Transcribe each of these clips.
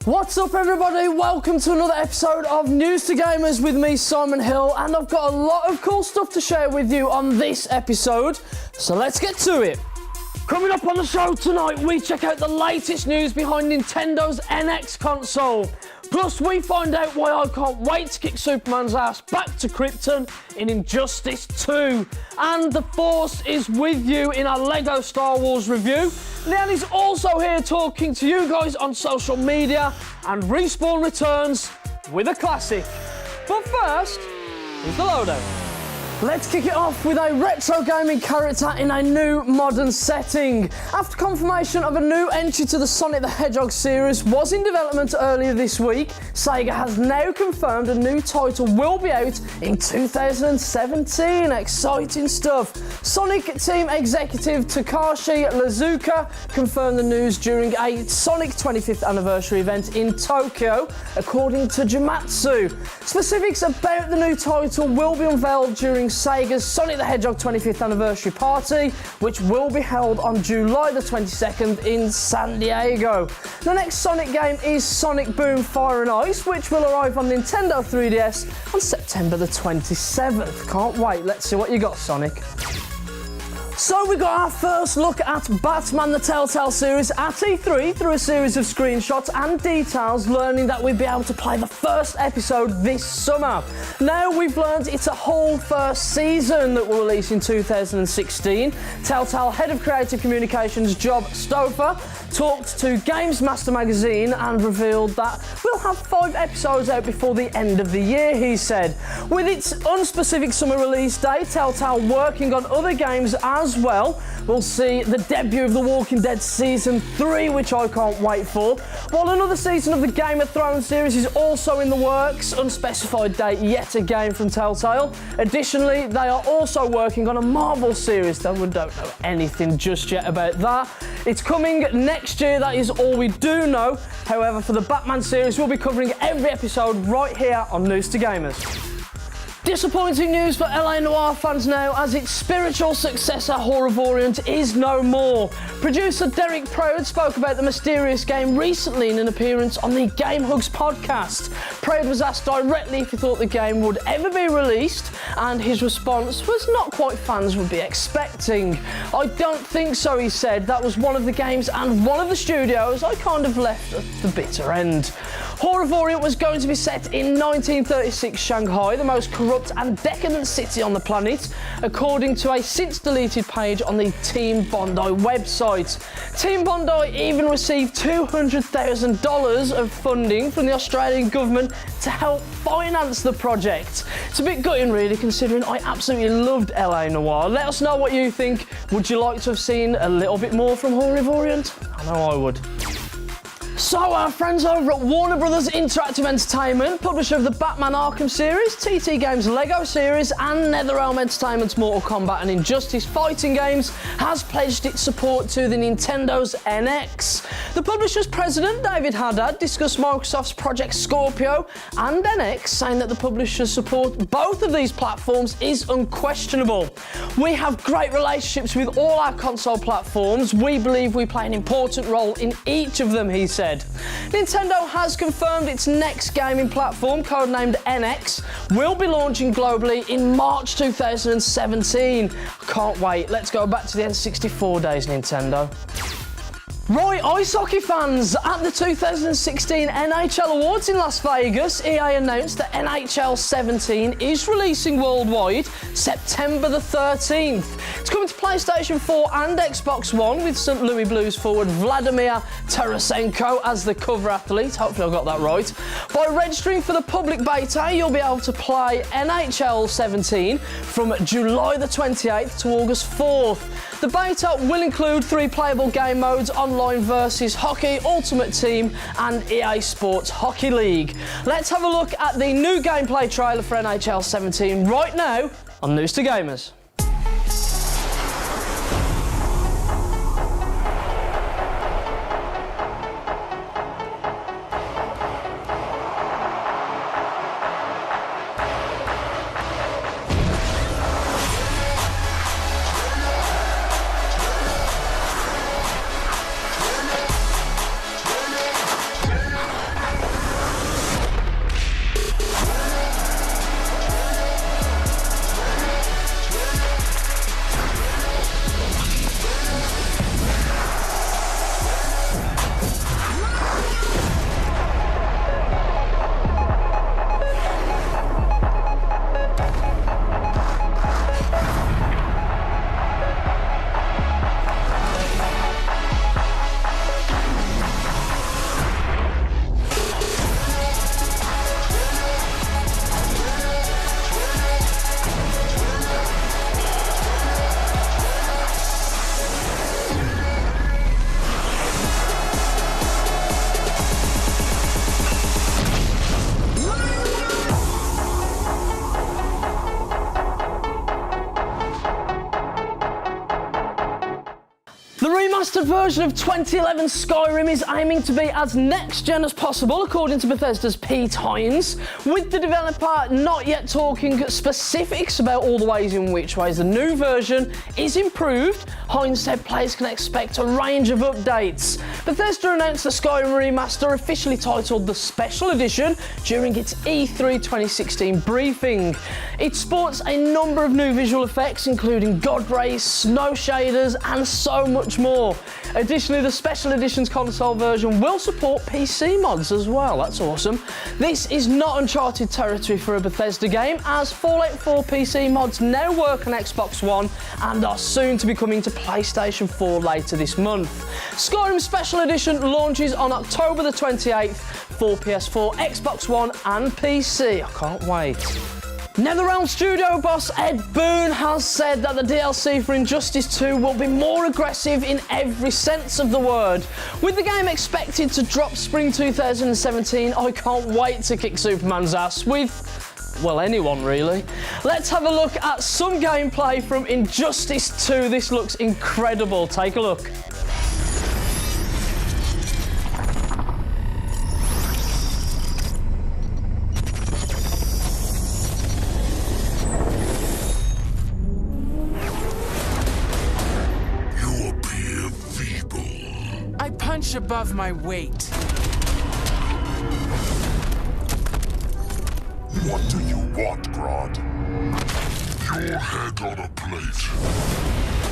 What's up everybody, welcome to another episode of News2Gamers with me, Simon Hill, and I've got a lot of cool stuff to share with you on this episode, so let's get to it. Coming up on the show tonight, we check out the latest news behind Nintendo's NX console. Plus, we find out why I can't wait to kick Superman's ass back to Krypton in Injustice 2. And the Force is with you in our LEGO Star Wars review. Leanne's also here talking to you guys on social media, and Respawn returns with a classic. But first, here's the lowdown. Let's kick it off with a retro gaming character in a new modern setting. After confirmation of a new entry to the Sonic the Hedgehog series was in development earlier this week, Sega has now confirmed a new title will be out in 2017. Exciting stuff. Sonic team executive Takashi Iizuka confirmed the news during a Sonic 25th anniversary event in Tokyo, according to Jamatsu. Specifics about the new title will be unveiled during Sega's Sonic the Hedgehog 25th anniversary party, which will be held on July the 22nd in San Diego. The next Sonic game is Sonic Boom Fire and Ice, which will arrive on Nintendo 3DS on September the 27th. Can't wait, let's see what you got, Sonic. So we got our first look at Batman the Telltale series at E3 through a series of screenshots and details, learning that we'd be able to play the first episode this summer. Now we've learned it's a whole first season that will release in 2016. Telltale Head of Creative Communications Job Stouffer talked to Games Master magazine and revealed that we'll have 5 episodes out before the end of the year, he said. With its unspecific summer release date, Telltale working on other games as well. We'll see the debut of The Walking Dead Season 3, which I can't wait for, while another season of the Game of Thrones series is also in the works, unspecified date yet again from Telltale. Additionally, they are also working on a Marvel series, though we don't know anything just yet about that. It's coming next year, that is all we do know. However, for the Batman series, we'll be covering every episode right here on News2Gamers. Disappointing news for LA Noire fans now, as its spiritual successor Horror Variant is no more. Producer Derek Proud spoke about the mysterious game recently in an appearance on the Game Hugs podcast. Proud was asked directly if he thought the game would ever be released, and his response was not quite fans would be expecting. I don't think so, he said. That was one of the games and one of the studios I kind of left at the bitter end. Horror Variant was going to be set in 1936 Shanghai, the most corrupt and decadent city on the planet, according to a since deleted page on the Team Bondi website. Team Bondi even received $200,000 of funding from the Australian government to help finance the project. It's a bit gutting really, considering I absolutely loved LA Noire. Let us know what you think. Would you like to have seen a little bit more from Horror Variant? I know I would. So our friends over at Warner Brothers Interactive Entertainment, publisher of the Batman Arkham series, TT Games Lego series, and NetherRealm Entertainment's Mortal Kombat and Injustice fighting games, has pledged its support to the Nintendo's NX. The publisher's president, David Haddad, discussed Microsoft's Project Scorpio and NX, saying that the publisher's support both of these platforms is unquestionable. We have great relationships with all our console platforms. We believe we play an important role in each of them, he said. Nintendo has confirmed its next gaming platform, codenamed NX, will be launching globally in March 2017. Can't wait. Let's go back to the N64 days, Nintendo. Right, ice hockey fans, at the 2016 NHL Awards in Las Vegas, EA announced that NHL 17 is releasing worldwide September the 13th. It's coming to PlayStation 4 and Xbox One, with St. Louis Blues forward Vladimir Tarasenko as the cover athlete. Hopefully I got that right. By registering for the public beta, you'll be able to play NHL 17 from July the 28th to August 4th. The beta will include 3 playable game modes: Online versus Hockey, Ultimate Team, and EA Sports Hockey League. Let's have a look at the new gameplay trailer for NHL 17 right now on News2Gamers. remastered version of 2011 Skyrim is aiming to be as next-gen as possible, according to Bethesda's Pete Hines, with the developer not yet talking specifics about all the ways in which the new version is improved. Hines said players can expect a range of updates. Bethesda announced the Skyrim remaster, officially titled the Special Edition, during its E3 2016 briefing. It sports a number of new visual effects, including God rays, snow shaders, and so much more. Additionally, the Special Edition's console version will support PC mods as well. That's awesome. This is not uncharted territory for a Bethesda game, as Fallout 4 PC mods now work on Xbox One and are soon to be coming to PlayStation 4 later this month. Skyrim Special Edition launches on October the 28th for PS4, Xbox One and PC. I can't wait. NetherRealm studio boss Ed Boon has said that the DLC for Injustice 2 will be more aggressive in every sense of the word. With the game expected to drop spring 2017, I can't wait to kick Superman's ass with, well, anyone really. Let's have a look at some gameplay from Injustice 2. This looks incredible. Take a look. I punch above my weight. What do you want, Grodd? Your head on a plate.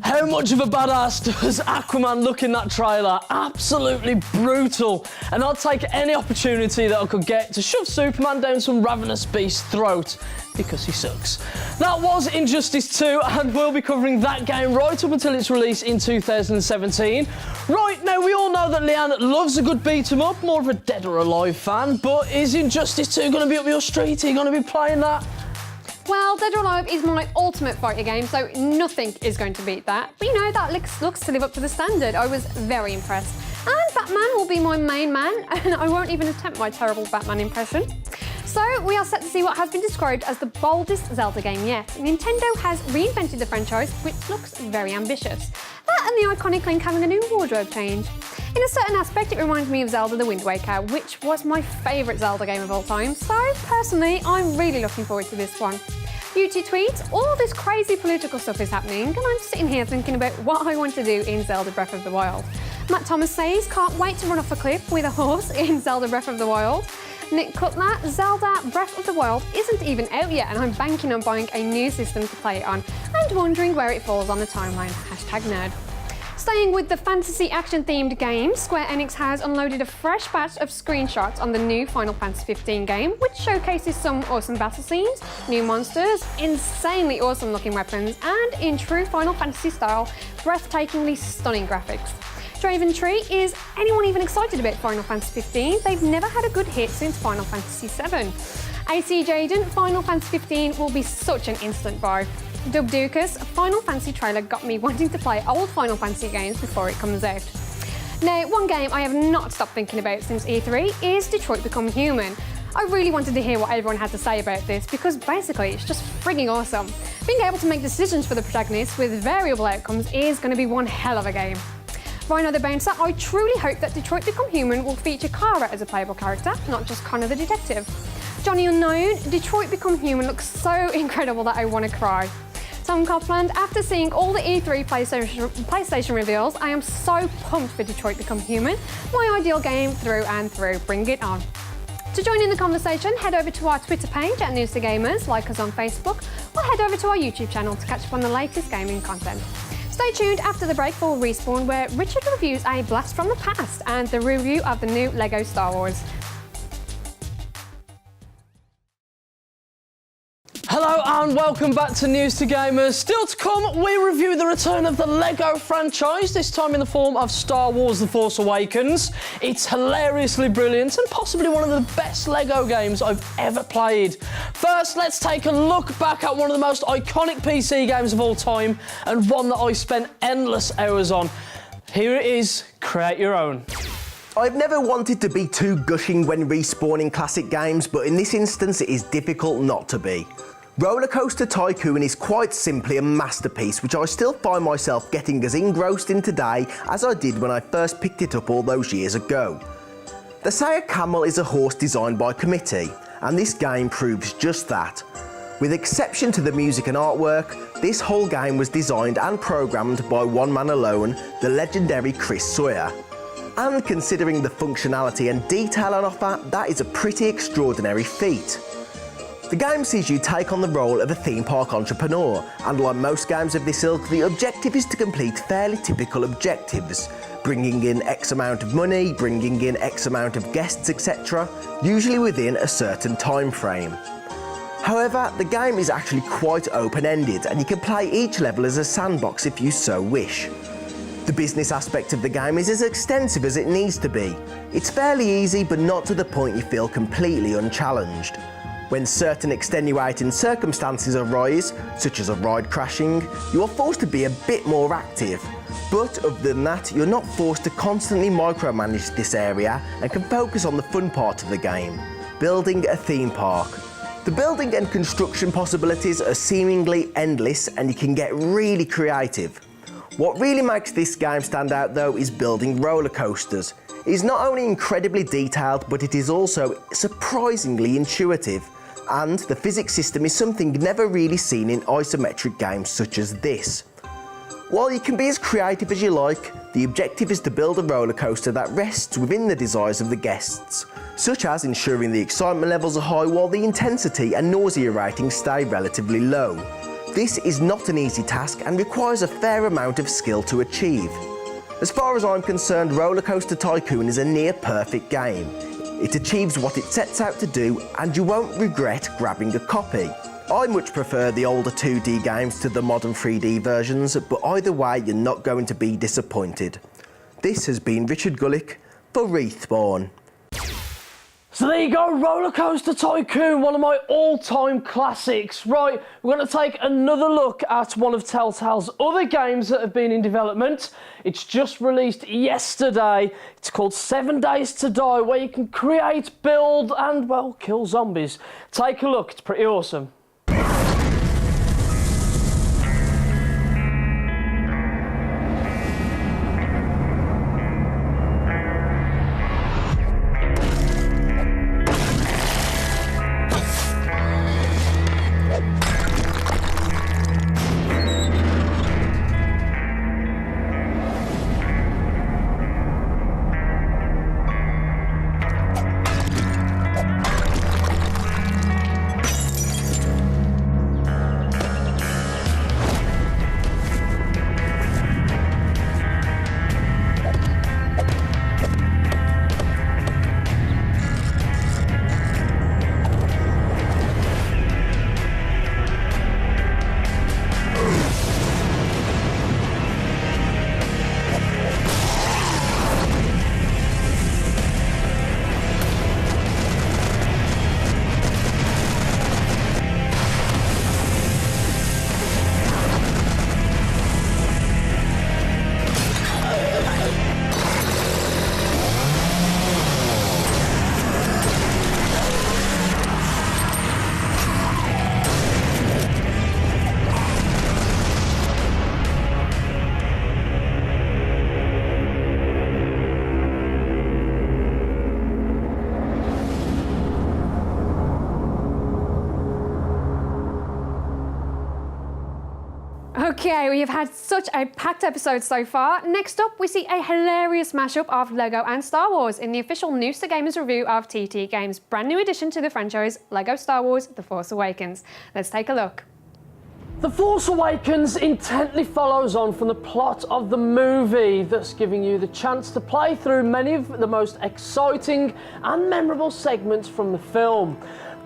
How much of a badass does Aquaman look in that trailer? Absolutely brutal. And I'll take any opportunity that I could get to shove Superman down some ravenous beast's throat, because he sucks. That was Injustice 2, and we'll be covering that game right up until its release in 2017. Right, now we all know that Leanne loves a good beat-em-up, more of a Dead or Alive fan, but is Injustice 2 going to be up your street? Are you going to be playing that? Well, Dead or Alive is my ultimate fighter game, so nothing is going to beat that. But you know, that looks to live up to the standard. I was very impressed. And Batman will be my main man, and I won't even attempt my terrible Batman impression. So we are set to see what has been described as the boldest Zelda game yet. Nintendo has reinvented the franchise, which looks very ambitious. That and the iconic Link having a new wardrobe change. In a certain aspect, it reminds me of Zelda The Wind Waker, which was my favourite Zelda game of all time, so personally, I'm really looking forward to this one. YouTube tweets, all this crazy political stuff is happening, and I'm sitting here thinking about what I want to do in Zelda Breath of the Wild. Matt Thomas says, can't wait to run off a cliff with a horse in Zelda Breath of the Wild. Nick Cutler, Zelda Breath of the Wild isn't even out yet, and I'm banking on buying a new system to play it on, and wondering where it falls on the timeline, #nerd. Staying with the fantasy action-themed game, Square Enix has unloaded a fresh batch of screenshots on the new Final Fantasy 15 game, which showcases some awesome battle scenes, new monsters, insanely awesome looking weapons, and in true Final Fantasy style, breathtakingly stunning graphics. Draven Tree, is anyone even excited about Final Fantasy 15? They've never had a good hit since Final Fantasy 7. AC Jaden, Final Fantasy 15 will be such an instant buy. Dub Dukas, Final Fantasy trailer got me wanting to play old Final Fantasy games before it comes out. Now, one game I have not stopped thinking about since E3 is Detroit Become Human. I really wanted to hear what everyone had to say about this because basically it's just frigging awesome. Being able to make decisions for the protagonist with variable outcomes is going to be one hell of a game. Rhino the Bouncer, I truly hope that Detroit Become Human will feature Kara as a playable character, not just Connor the detective. Johnny Unknown, Detroit Become Human looks so incredible that I want to cry. Tom Copeland, after seeing all the E3 PlayStation reveals, I am so pumped for Detroit Become Human. My ideal game through and through. Bring it on. To join in the conversation, head over to our Twitter page at News2Gamers, like us on Facebook, or head over to our YouTube channel to catch up on the latest gaming content. Stay tuned after the break for Respawn, where Richard reviews a blast from the past and the review of the new LEGO Star Wars. Hello and welcome back to News2Gamers. Still to come, we review the return of the LEGO franchise, this time in the form of Star Wars The Force Awakens. It's hilariously brilliant and possibly one of the best LEGO games I've ever played. First, let's take a look back at one of the most iconic PC games of all time and one that I spent endless hours on. Here it is, Create Your Own. I've never wanted to be too gushing when respawning classic games, but in this instance it is difficult not to be. Rollercoaster Tycoon is quite simply a masterpiece, which I still find myself getting as engrossed in today as I did when I first picked it up all those years ago. They say a camel is a horse designed by committee, and this game proves just that. With exception to the music and artwork, this whole game was designed and programmed by one man alone, the legendary Chris Sawyer. And considering the functionality and detail on offer, that is a pretty extraordinary feat. The game sees you take on the role of a theme park entrepreneur, and like most games of this ilk, the objective is to complete fairly typical objectives, bringing in X amount of money, bringing in X amount of guests, etc., usually within a certain time frame. However, the game is actually quite open-ended, and you can play each level as a sandbox if you so wish. The business aspect of the game is as extensive as it needs to be. It's fairly easy, but not to the point you feel completely unchallenged. When certain extenuating circumstances arise, such as a ride crashing, you are forced to be a bit more active. But other than that, you're not forced to constantly micromanage this area and can focus on the fun part of the game, building a theme park. The building and construction possibilities are seemingly endless, and you can get really creative. What really makes this game stand out though is building roller coasters. It is not only incredibly detailed, but it is also surprisingly intuitive. And the physics system is something never really seen in isometric games such as this. While you can be as creative as you like, the objective is to build a roller coaster that rests within the desires of the guests, such as ensuring the excitement levels are high while the intensity and nausea ratings stay relatively low. This is not an easy task and requires a fair amount of skill to achieve. As far as I'm concerned, Rollercoaster Tycoon is a near perfect game. It achieves what it sets out to do, and you won't regret grabbing a copy. I much prefer the older 2D games to the modern 3D versions, but either way you're not going to be disappointed. This has been Richard Gullick for Respawn. So there you go, Rollercoaster Tycoon, one of my all-time classics. Right, we're going to take another look at one of Telltale's other games that have been in development. It's just released yesterday. It's called 7 Days to Die, where you can create, build, and, well, kill zombies. Take a look, it's pretty awesome. Okay, we have had such a packed episode so far. Next up, we see a hilarious mashup of LEGO and Star Wars in the official News2Gamers review of TT Games' brand new addition to the franchise, LEGO Star Wars The Force Awakens. Let's take a look. The Force Awakens intently follows on from the plot of the movie, thus giving you the chance to play through many of the most exciting and memorable segments from the film.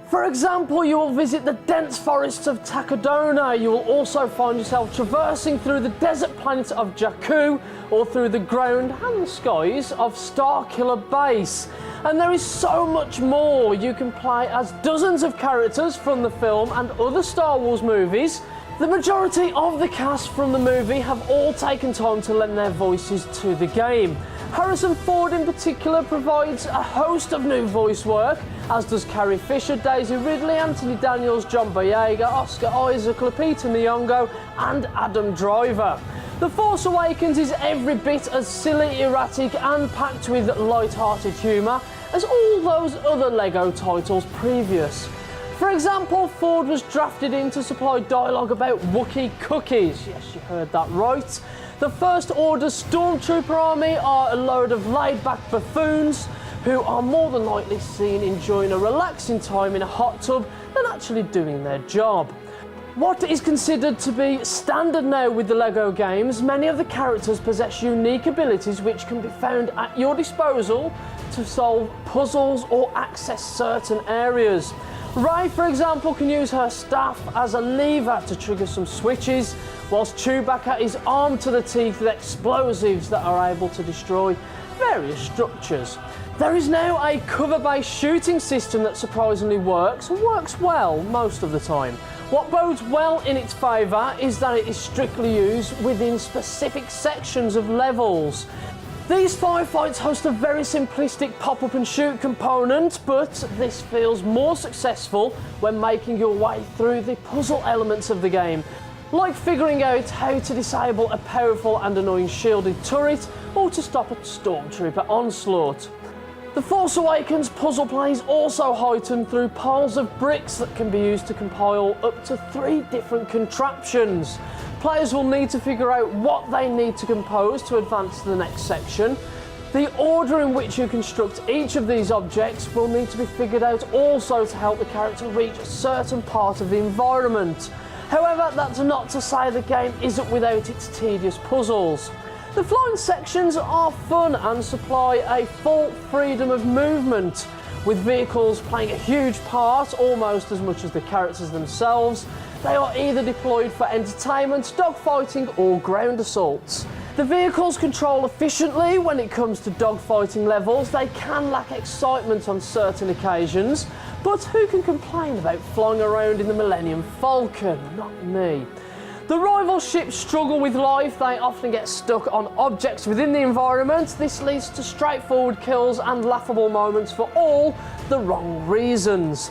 For example, you will visit the dense forests of Takodana. You will also find yourself traversing through the desert planet of Jakku or through the ground and the skies of Starkiller Base. And there is so much more. You can play as dozens of characters from the film and other Star Wars movies. The majority of the cast from the movie have all taken time to lend their voices to the game. Harrison Ford in particular provides a host of new voice work, as does Carrie Fisher, Daisy Ridley, Anthony Daniels, John Boyega, Oscar Isaac, Lupita Nyong'o and Adam Driver. The Force Awakens is every bit as silly, erratic and packed with light-hearted humour as all those other LEGO titles previous. For example, Ford was drafted in to supply dialogue about Wookiee cookies. Yes, you heard that right. The First Order Stormtrooper army are a load of laid-back buffoons who are more than likely seen enjoying a relaxing time in a hot tub than actually doing their job. What is considered to be standard now with the LEGO games, many of the characters possess unique abilities which can be found at your disposal to solve puzzles or access certain areas. Rey, for example, can use her staff as a lever to trigger some switches, whilst Chewbacca is armed to the teeth with explosives that are able to destroy various structures. There is now a cover-based shooting system that surprisingly works well most of the time. What bodes well in its favour is that it is strictly used within specific sections of levels. These firefights host a very simplistic pop-up and shoot component, but this feels more successful when making your way through the puzzle elements of the game, like figuring out how to disable a powerful and annoying shielded turret or to stop a stormtrooper onslaught. The Force Awakens puzzle play is also heightened through piles of bricks that can be used to compile up to 3 different contraptions. Players will need to figure out what they need to compose to advance to the next section. The order in which you construct each of these objects will need to be figured out also to help the character reach a certain part of the environment. However, that's not to say the game isn't without its tedious puzzles. The flying sections are fun and supply a full freedom of movement, with vehicles playing a huge part, almost as much as the characters themselves. They are either deployed for entertainment, dogfighting or ground assaults. The vehicles control efficiently when it comes to dogfighting levels. They can lack excitement on certain occasions, but who can complain about flying around in the Millennium Falcon? Not me. The rival ships struggle with life. They often get stuck on objects within the environment. This leads to straightforward kills and laughable moments for all the wrong reasons.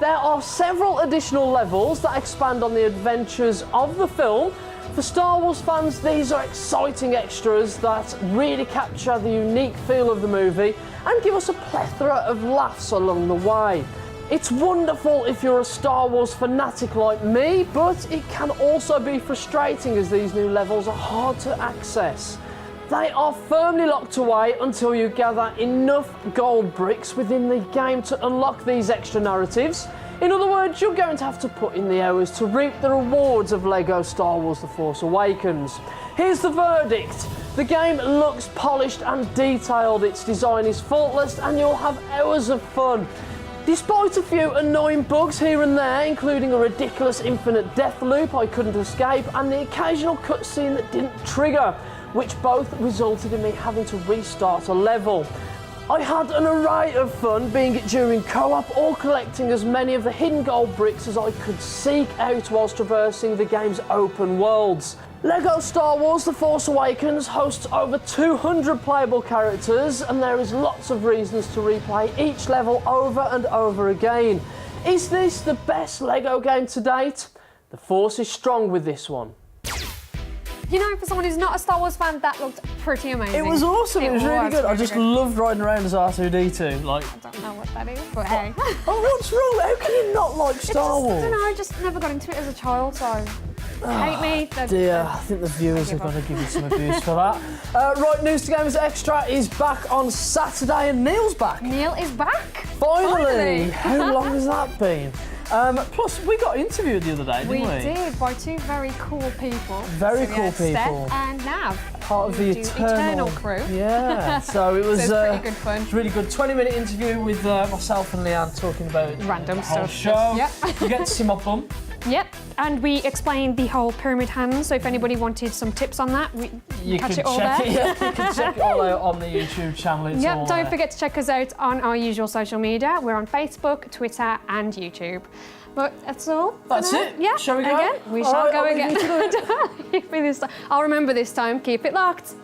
There are several additional levels that expand on the adventures of the film. For Star Wars fans, these are exciting extras that really capture the unique feel of the movie and give us a plethora of laughs along the way. It's wonderful if you're a Star Wars fanatic like me, but it can also be frustrating as these new levels are hard to access. They are firmly locked away until you gather enough gold bricks within the game to unlock these extra narratives. In other words, you're going to have to put in the hours to reap the rewards of LEGO Star Wars The Force Awakens. Here's the verdict. The game looks polished and detailed, its design is faultless, and you'll have hours of fun. Despite a few annoying bugs here and there, including a ridiculous infinite death loop I couldn't escape and the occasional cutscene that didn't trigger, which both resulted in me having to restart a level. I had an array of fun, being it during co-op or collecting as many of the hidden gold bricks as I could seek out whilst traversing the game's open worlds. LEGO Star Wars The Force Awakens hosts over 200 playable characters, and there is lots of reasons to replay each level over and over again. Is this the best LEGO game to date? The Force is strong with this one. You know, for someone who's not a Star Wars fan, that looked pretty amazing. It was awesome, it was really good. I just good. loved riding around as R2-D2. Like, I don't know what that is, but hey. Oh, what's wrong? How can you not like Star Wars? I don't know, I just never got into it as a child, so... hate me. Dear, I think the viewers have got to give you some abuse for that. Right, News2Gamers Extra is back on Saturday and Neil's back. Neil is back. Finally! How long has that been? Plus, we got interviewed the other day, didn't we? We did, by two very cool people. Very So we cool had people. Steph and Nav. Part of the who do Eternal crew. Yeah, so it was pretty good fun. It was really good. 20-minute interview with myself and Leanne talking about Random the whole stuff. show. Yep. You get to see my bum. Yep, and we explained the whole pyramid hands, so if anybody wanted some tips on that, You catch can it all check there. it. Yeah, you can check it all out on the YouTube channel. It's all Yep, don't there. forget to check us out on our usual social media. We're on Facebook, Twitter and YouTube. But that's all. for That's now. it. Yeah, Shall we go? Again? We All shall right, go I'll again. leave you to it. I'll remember this time. Keep it locked.